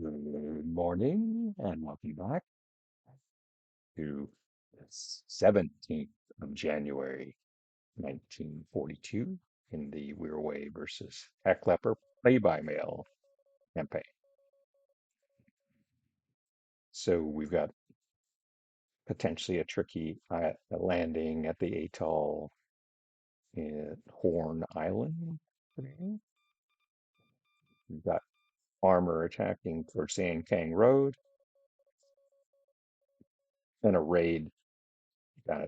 Good morning and welcome back to the 17th of January, 1942 in the Wirraway versus Heclapar play-by-mail campaign. So we've got potentially a tricky landing at the atoll in Horn Island today. We've got armor attacking towards San Kang Road and a raid got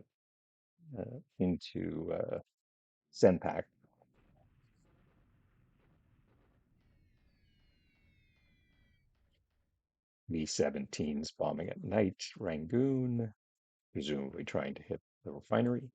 into Senpak. B-17s bombing at night, Rangoon, presumably trying to hit the refinery.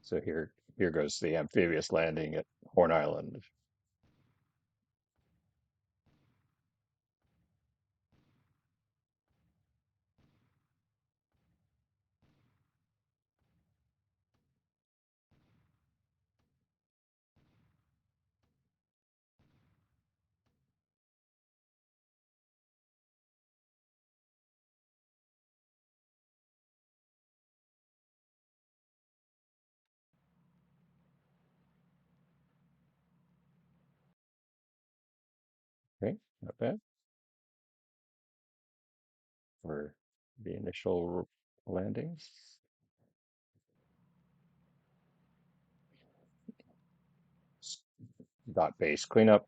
So here goes the amphibious landing at Horn Island. Okay, not bad for the initial landings. Dot base cleanup.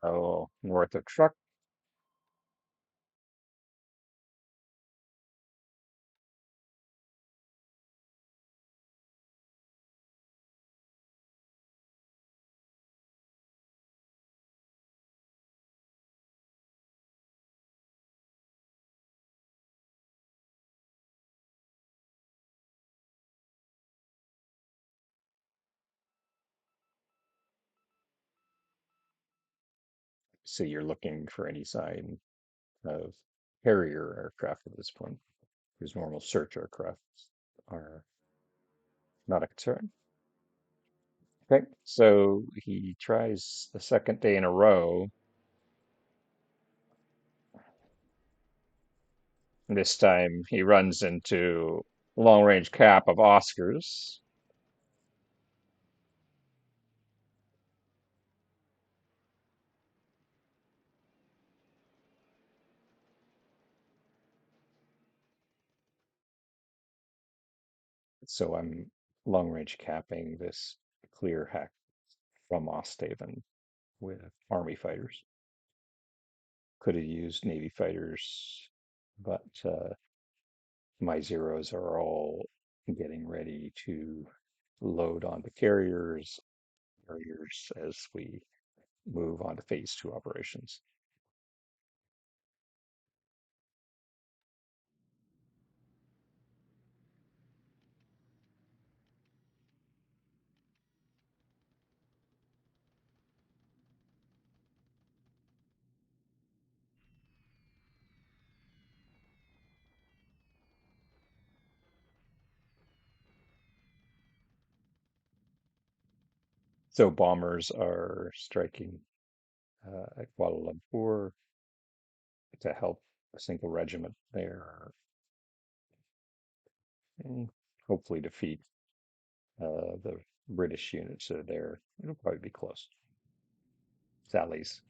Oh, north of truck. So you're looking for any sign of carrier aircraft at this point, because normal search aircraft are not a concern. Okay, so he tries the second day in a row. This time he runs into long range cap of Oscars. So I'm long range capping this clear hack from Ostaven with Army fighters. Could have used Navy fighters, but my zeros are all getting ready to load onto carriers as we move on to phase two operations. So bombers are striking at Kuala Lumpur to help a single regiment there and hopefully defeat the British units that are there. It'll probably be close. Sally's.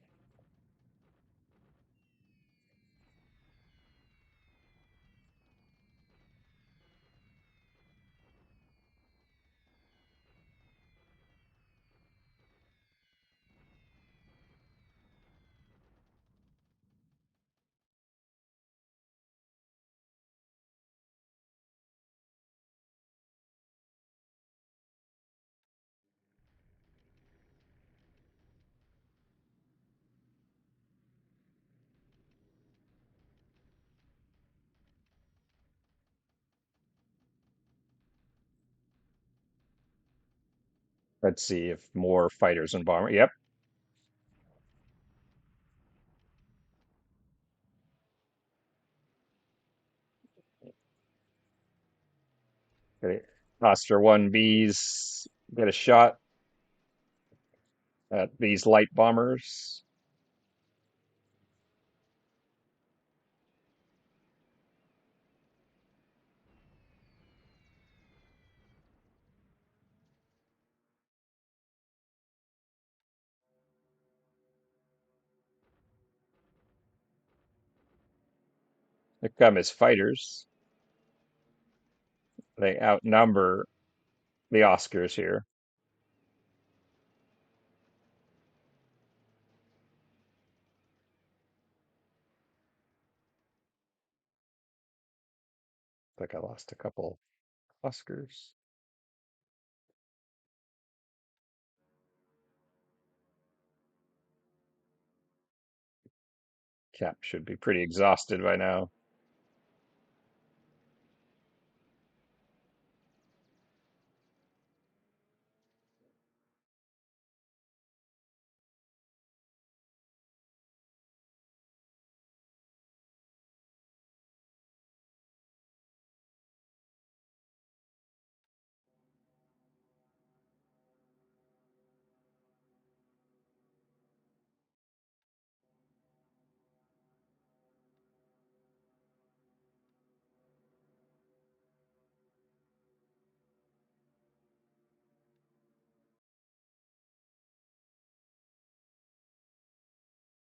Let's see if more fighters and bomber. Yep. Okay. Oscar 1Bs get a shot at these light bombers. They come as fighters. They outnumber the Oscars here. Like I lost a couple Oscars. Cap should be pretty exhausted by now.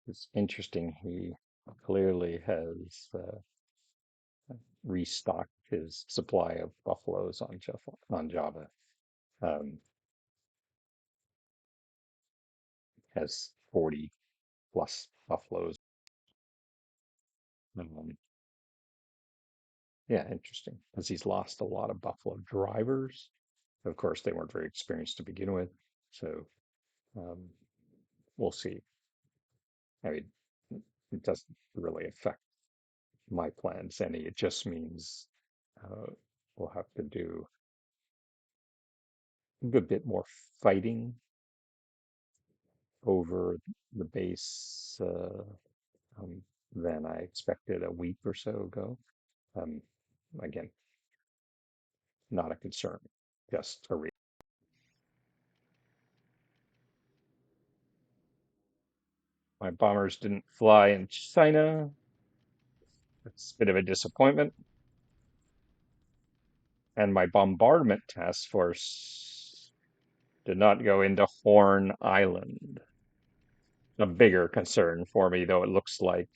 It's interesting. He clearly has restocked his supply of buffaloes on Java. Um, has 40 plus buffaloes. Um, yeah, interesting. Because he's lost a lot of buffalo drivers. Of course, they weren't very experienced to begin with. So um, we'll see. I mean, it doesn't really affect my plans any. It just means uh, we'll have to do a good bit more fighting over the base um, than I expected a week or so ago. Um, again, not a concern, just a re My bombers didn't fly in China. It's a bit of a disappointment. And my bombardment task force did not go into Horn Island. A bigger concern for me, though it looks like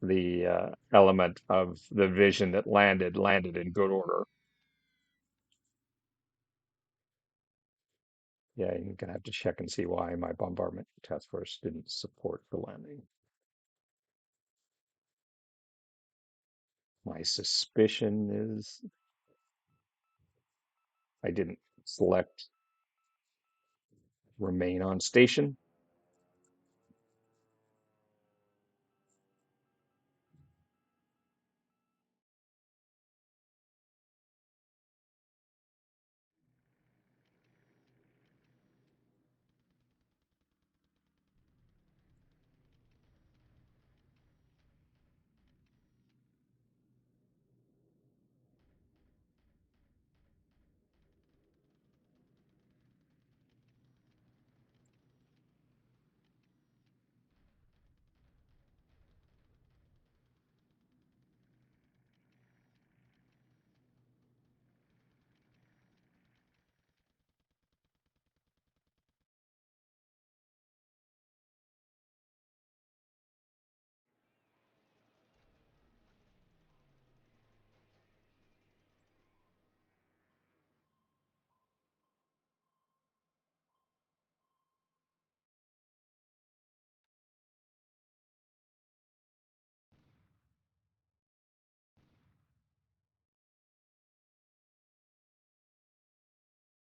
the element of the vision that landed in good order. Yeah, you're gonna have to check and see why my bombardment task force didn't support the landing. My suspicion is I didn't select remain on station.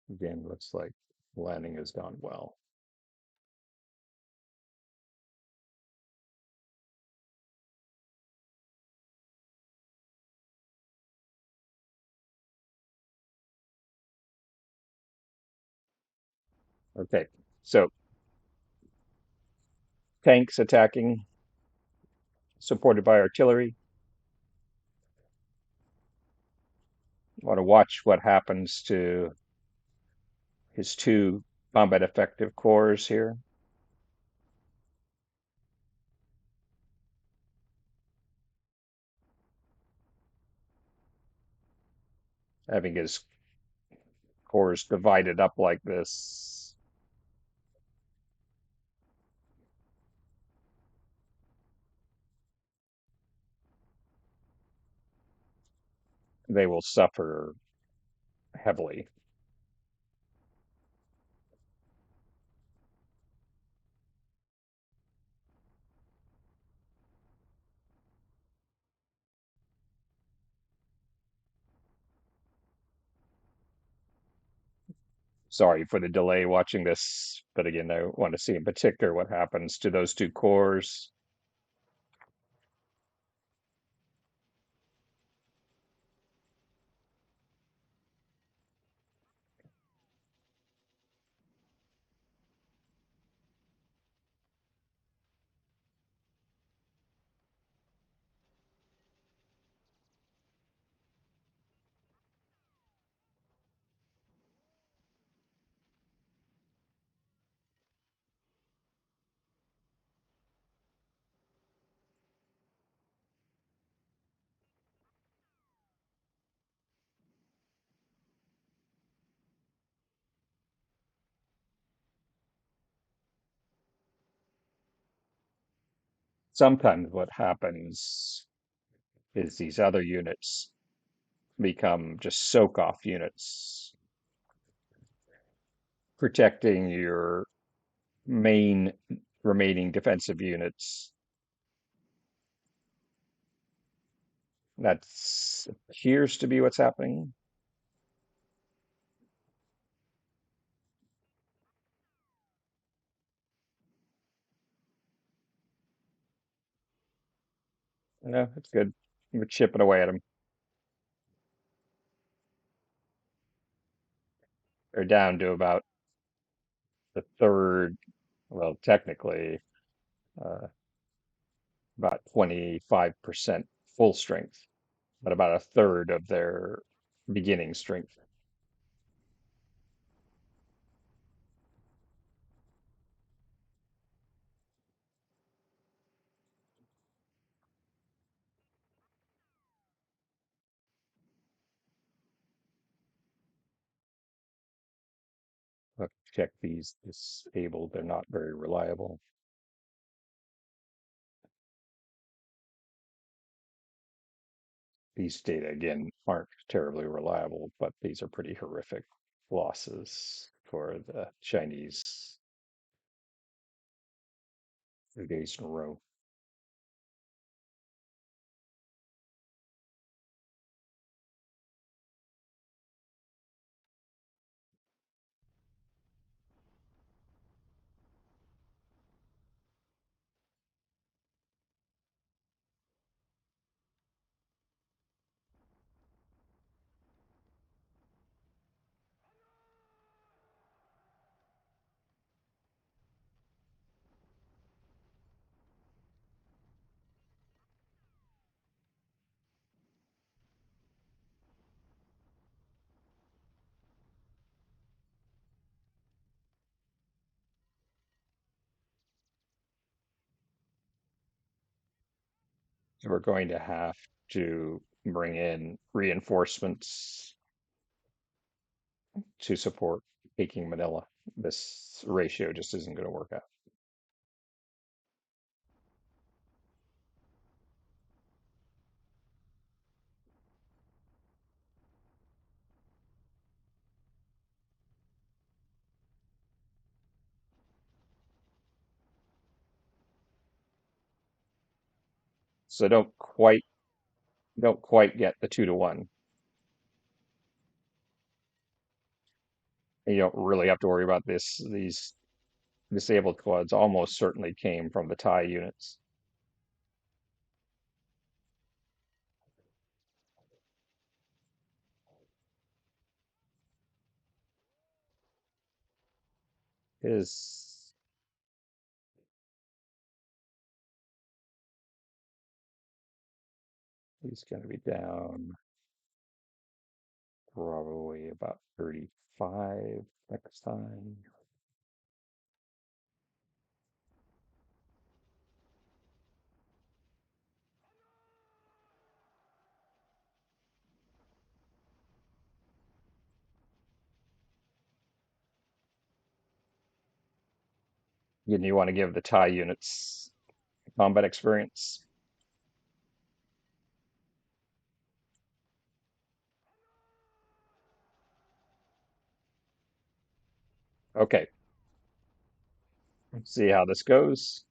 Again, looks like landing has gone well. Okay, so tanks attacking, supported by artillery. Want to watch what happens to his two combat effective cores here, having his cores divided up like this. They will suffer heavily. Sorry for the delay watching this, but again, I want to see in particular what happens to those two cores. Sometimes what happens is these other units become just soak off units, protecting your main remaining defensive units. That appears to be what's happening. No, it's good. We're chipping away at them. They're down to about the third, well, technically, uh, about 25% full strength, but about a third of their beginning strength. Let's check these disabled. They're not very reliable. These data, again, aren't terribly reliable, but these are pretty horrific losses for the Chinese 3 days in a row. So we're going to have to bring in reinforcements to support taking Manila. This ratio just isn't going to work out. So don't quite get the 2 to 1. you don't really have to worry about this. These disabled quads almost certainly came from the Thai units. Is he's going to be down probably about 35 next time. You want to give the Thai units combat experience? Okay, let's see how this goes.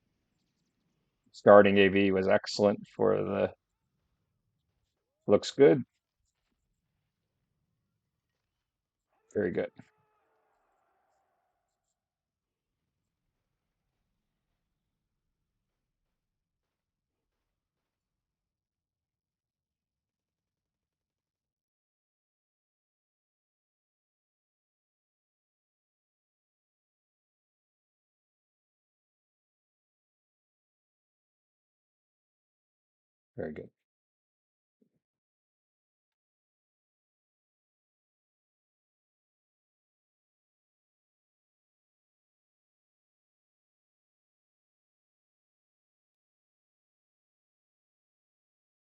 Starting AV was excellent for the looks good. Very good. Very good.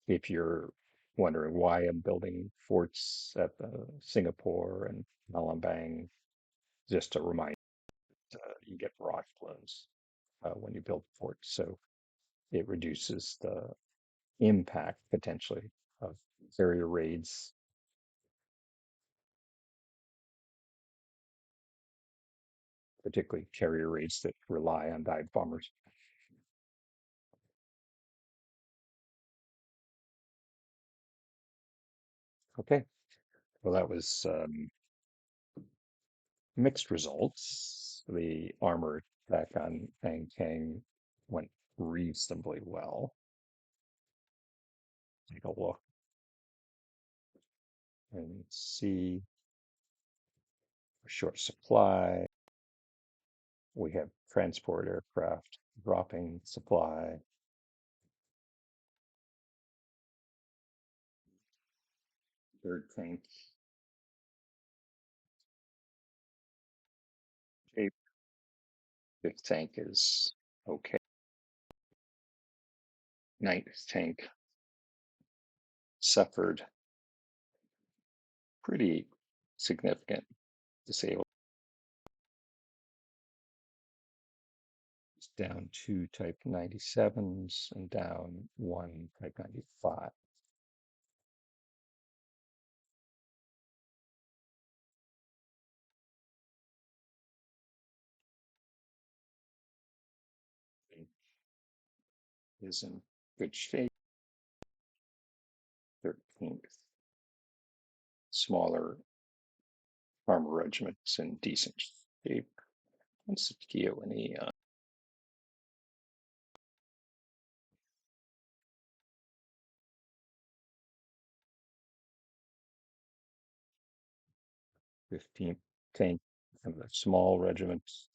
If you're wondering why I'm building forts at Singapore and Malambang, just a reminder, you get barrage blows when you build forts, so it reduces the impact potentially of carrier raids, particularly carrier raids that rely on dive bombers. Okay, well that was mixed results. The armor attack on Fang Kang went reasonably well. Take a look and see short supply. We have transport aircraft dropping supply. Third tank shape. Fifth tank is okay. Ninth tank suffered pretty significant disablement. It's down two Type 97s and down one Type 95. Is in good shape. 13th, smaller armor regiments in decent shape. Let's give any 15th tank and the small regiments.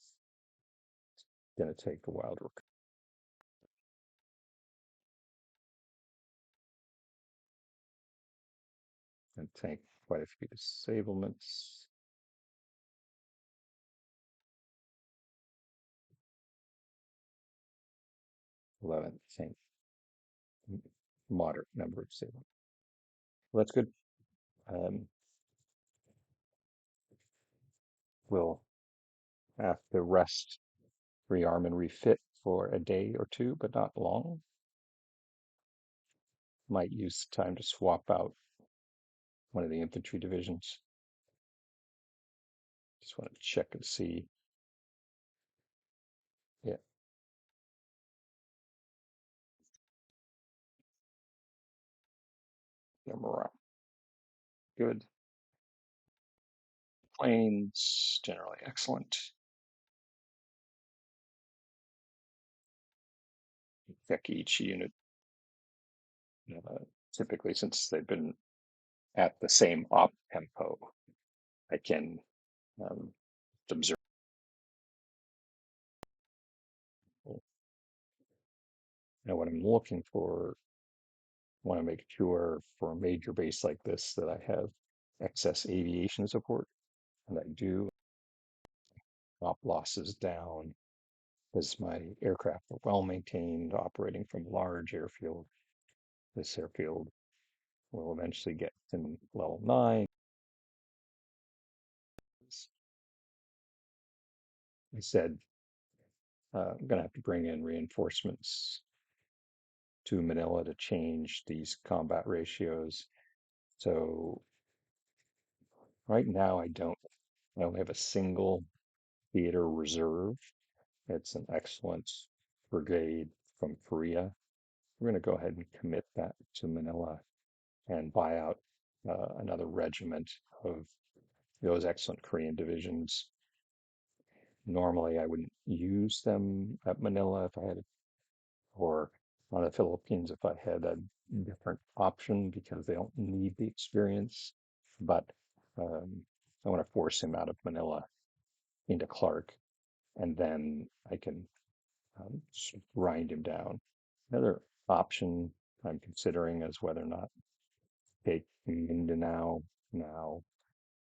Going to take a while to recover and take quite a few disablements. 11th tank, moderate number of disablements. Well, that's good. Um, we'll have to rest, rearm, and refit for a day or two, but not long. Might use time to swap out one of the infantry divisions. Just want to check and see. Yeah, their morale. Good. Planes, generally excellent. Check each unit, uh, typically since they've been at the same op tempo, I can um, observe. Now, what I'm looking for, I want to make sure for a major base like this that I have excess aviation support, and I do. Stop losses down because my aircraft are well maintained, operating from a large airfield. This airfield will eventually get to level 9. I said I'm going to have to bring in reinforcements to Manila to change these combat ratios. So right now I only have a single theater reserve. It's an excellent brigade from Korea. We're going to go ahead and commit that to Manila and buy out another regiment of those excellent Korean divisions. Normally, I wouldn't use them at Manila if I had, or on the Philippines if I had a different option because they don't need the experience. But I want to force him out of Manila into Clark, and then I can grind him down. Another option I'm considering is whether or not take Mindanao now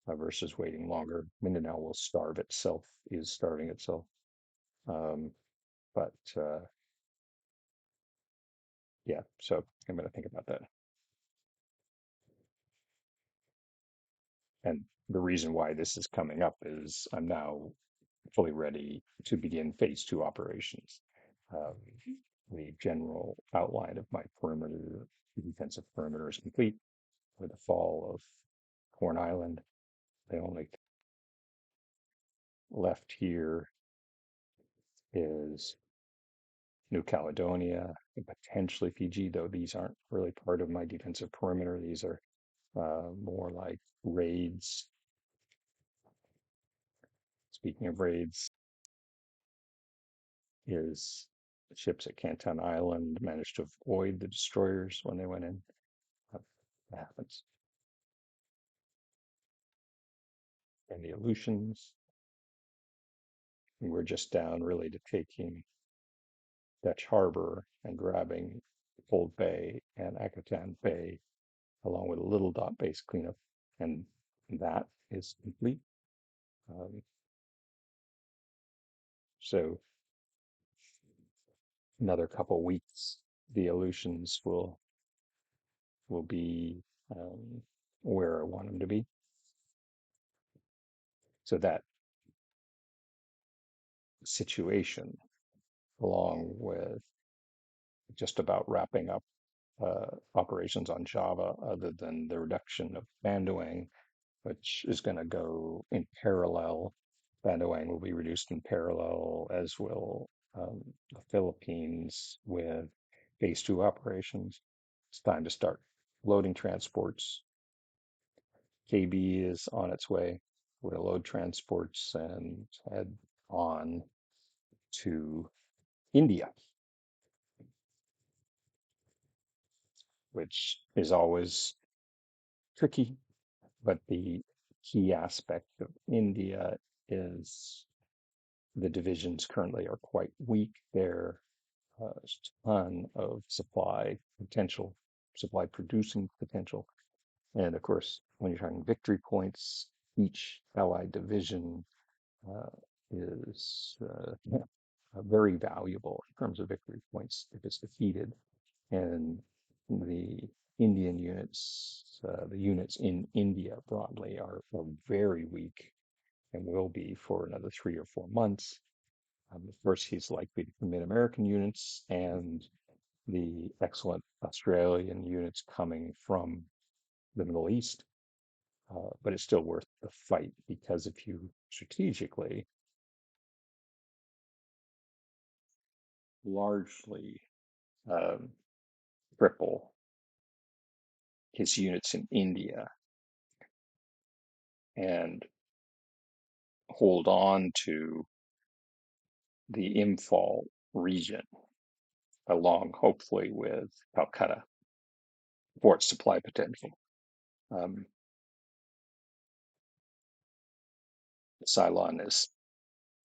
versus waiting longer. Mindanao will starve itself, is starving itself. Um, but yeah, so I'm going to think about that. And the reason why this is coming up is I'm now fully ready to begin phase 2 operations. Um, the general outline of my perimeter, defensive perimeter is complete with the fall of Corn Island. The only left here is New Caledonia and potentially Fiji, though these aren't really part of my defensive perimeter. These are more like raids. Speaking of raids, is the ships at Canton Island managed to avoid the destroyers when they went in. That happens. And the Aleutians, and we're just down really to taking Dutch Harbor and grabbing Cold Bay and Akatan Bay, along with a little dot base cleanup. And that is complete. Um, so another couple weeks, the Aleutians will be where I want them to be. So that situation, along with just about wrapping up operations on Java, other than the reduction of Bandoang, which is going to go in parallel. Bandoang will be reduced in parallel, as will the Philippines with phase 2 operations. It's time to start loading transports. KB is on its way. We'll load transports and head on to India, which is always tricky. But the key aspect of India is the divisions currently are quite weak. There's a ton of supply potential, supply producing potential. And of course, when you're talking victory points, each allied division uh, is very valuable in terms of victory points if it's defeated. And the Indian units, the units in India broadly are very weak and will be for another 3 or 4 months. Of course, he's likely to commit American units and the excellent Australian units coming from the Middle East. But it's still worth the fight because if you strategically largely um, cripple his units in India and hold on to the Imphal region, along hopefully with Calcutta for its supply potential. Um, Ceylon is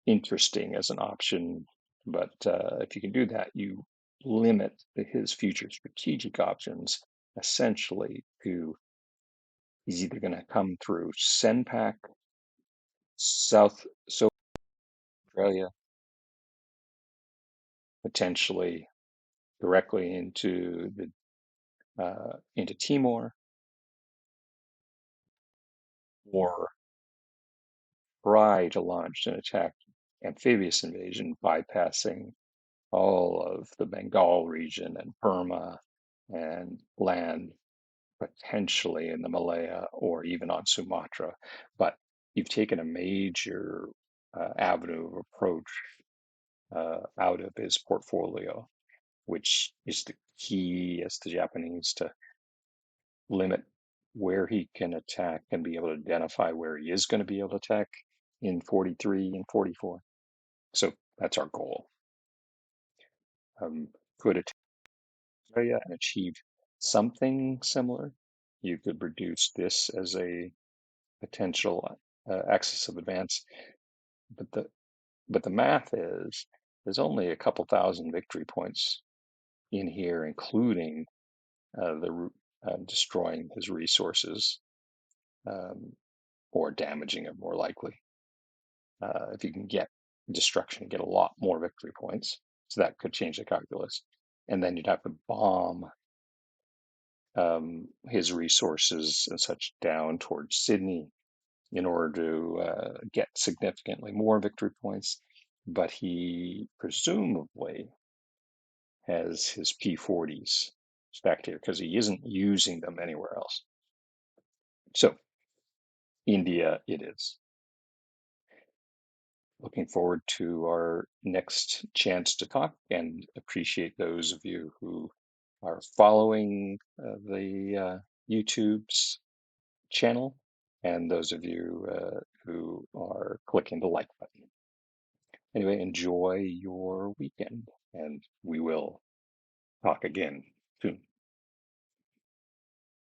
interesting as an option, but if you can do that, you limit his future strategic options essentially to he's either going to come through Senpak, South Australia, potentially directly into Timor, or try to launch an attack amphibious invasion, bypassing all of the Bengal region and Burma and land potentially in the Malaya or even on Sumatra. But you've taken a major avenue of approach out of his portfolio, which is the key as the Japanese to limit where he can attack and be able to identify where he is going to be able to attack in 43 and 44. So that's our goal. Could attack Australia and achieve something similar. You could reduce this as a potential axis of advance, but the math is there's only a couple thousand victory points in here, including the destroying his resources um, or damaging it more likely. If you can get destruction, get a lot more victory points. So that could change the calculus. And then you'd have to bomb his resources and such down towards Sydney in order to get significantly more victory points. But he presumably has his P40s stacked here because he isn't using them anywhere else. So India it is. Looking forward to our next chance to talk and appreciate those of you who are following the YouTube's channel and those of you who are clicking the like button. Anyway, enjoy your weekend and we will talk again soon.